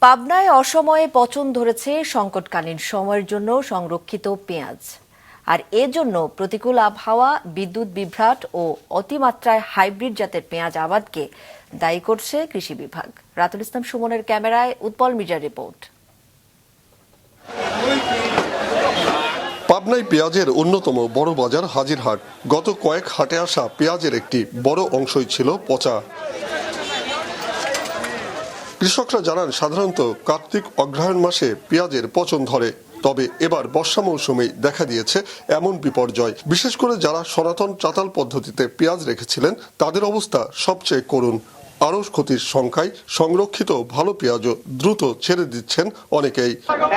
পাবনায় অসময়ে পচন ধরেছে সংকটকালীন সময়ের জন্য সংরক্ষিত পেঁয়াজ। আর এজন্য প্রতিকূল আবহাওয়া, বিদ্যুৎ বিভ্রাট ও অতিমাত্রায় হাইব্রিড জাতের পেঁয়াজ আবাদকে দায়ী করছে কৃষি বিভাগ। রাতুল ইসলাম সুমনের ক্যামেরায় উৎপল মির্জার রিপোর্ট। পাবনায় পেঁয়াজের অন্যতম বড় বাজার হাজিরহাট। গত কয়েক হাটে আসা পেঁয়াজের একটি বড় অংশই ছিল পচা। কৃষকরা জানান, সাধারণত কার্তিক অগ্রহায়ণ মাসে পেঁয়াজের পচন ধরে, তবে এবার বর্ষা মৌসুমেই দেখা দিয়েছে এমন বিপর্যয়। বিশেষ করে যারা সনাতন চাতাল পদ্ধতিতে পেঁয়াজ রেখেছিলেন তাদের অবস্থা সবচেয়ে করুণ। আরও ক্ষতির সংখ্যায় সংরক্ষিত ভালো পেঁয়াজও দ্রুত ছেড়ে দিচ্ছেন অনেকেই।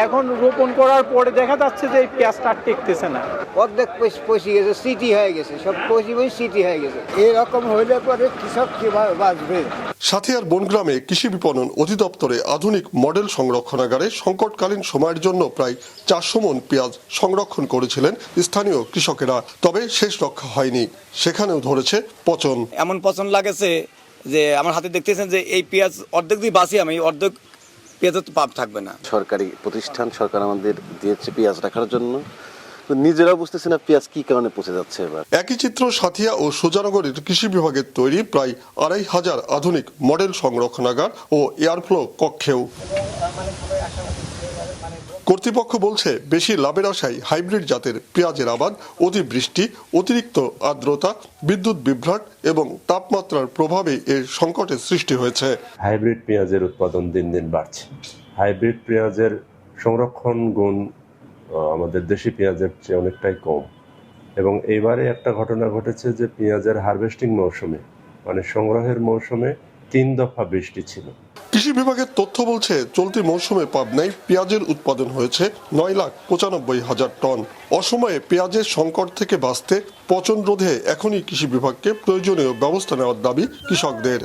এখন রোপণ করার পরে দেখা যাচ্ছে যে এই পেঁয়াজটা টিকতেছে না, অর্ধেক পচে গেছে, সিটি হয়ে গেছে, সব পচি সিটি হয়ে গেছে। এরকম হইলে পরে কৃষক কিভাবে বাঁচবে? সাথিয়ার বনগ্রামে কৃষি বিপণন অধিদপ্তরে আধুনিক মডেল সংরক্ষণাগারে সংকটকালীন সময়ের জন্য প্রায় 400 মণ পেঁয়াজ সংরক্ষণ করেছিলেন স্থানীয় কৃষকেরা। তবে শেষ রক্ষা হয়নি, সেখানেও ধরেছে পচন। এমন পচন লাগেছে যে আমার হাতে দেখতেছেন যে এই পেঁয়াজ অর্ধেক দিয়ে বাঁচি আমি, অর্ধেক পেঁয়াজের তো পাপ থাকবে না। সরকারি প্রতিষ্ঠান, সরকার আমাদের দিয়েছে পেঁয়াজ রাখার জন্য, নিজেরা বুঝতেছি না পেঁয়াজ কি কারণে পচে যাচ্ছে। এবার একই চিত্র সাথিয়া ও সুজানগরের কৃষি বিভাগের তৈরি প্রায় 2500 আধুনিক মডেল সংরক্ষণাগার ও এয়ারফ্লো কক্ষেও। কর্তৃপক্ষ বলছে, বেশি লাভের আশায় হাইব্রিড জাতের পেঁয়াজের আবাদ অতিবৃষ্টি, অতিরিক্ত আর্দ্রতা, বিদ্যুৎ বিভ্রাট এবং তাপমাত্রার প্রভাবে এর সংকটের সৃষ্টি হয়েছে। হাইব্রিড পেঁয়াজের উৎপাদন দিন দিন বাড়ছে। হাইব্রিড পেঁয়াজের সংরক্ষণ গুণ আমাদের দেশি পেঁয়াজের চেয়ে অনেকটাই কম, এবং এইবারে একটা ঘটনা ঘটেছে যে পেঁয়াজের হারভেস্টিং মৌসুমে, মানে সংগ্রহের মৌসুমে 3 দফা বৃষ্টি ছিল। কৃষি বিভাগের তথ্য বলছে, চলতি মৌসুমে পাবনায় পেঁয়াজের উৎপাদন হয়েছে 9,95,000 টন। অসময়ে পেঁয়াজের সংকট থেকে বাঁচতে পচন রোধে এখনই কৃষি বিভাগকে প্রয়োজনীয় ব্যবস্থা নেওয়ার দাবি কৃষকদের।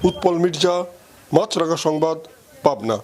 উৎপল মির্জা, মাছরাঙা সংবাদ, পাবনা।